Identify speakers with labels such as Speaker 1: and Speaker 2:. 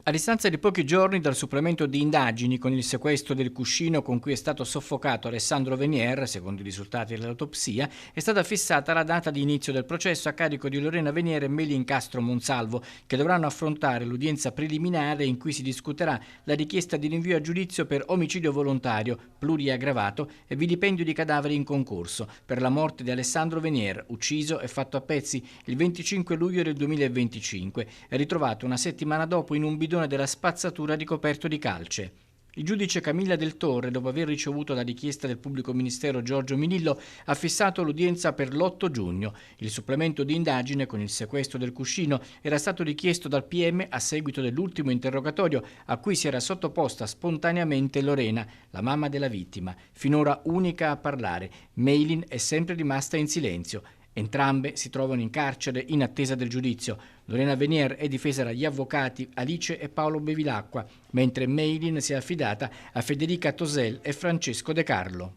Speaker 1: A distanza di pochi giorni dal supplemento di indagini con il sequestro del cuscino con cui è stato soffocato Alessandro Venier, secondo i risultati dell'autopsia, è stata fissata la data di inizio del processo a carico di Lorena Venier e Meli Incastro Monsalvo, che dovranno affrontare l'udienza preliminare in cui si discuterà la richiesta di rinvio a giudizio per omicidio volontario, pluriaggravato e vilipendio di cadaveri in concorso per la morte di Alessandro Venier, ucciso e fatto a pezzi il 25 luglio del 2025 e ritrovato una settimana dopo in un bidone della spazzatura ricoperto di calce. Il giudice Camilla Del Torre, dopo aver ricevuto la richiesta del pubblico ministero Giorgio Minillo, ha fissato l'udienza per l'8 giugno. Il supplemento di indagine con il sequestro del cuscino era stato richiesto dal PM a seguito dell'ultimo interrogatorio a cui si era sottoposta spontaneamente Lorena, la mamma della vittima, finora unica a parlare. Meilin è sempre rimasta in silenzio. Entrambe si trovano in carcere in attesa del giudizio. Lorena Venier è difesa dagli avvocati Alice e Paolo Bevilacqua, mentre Meilin si è affidata a Federica Tosel e Francesco De Carlo.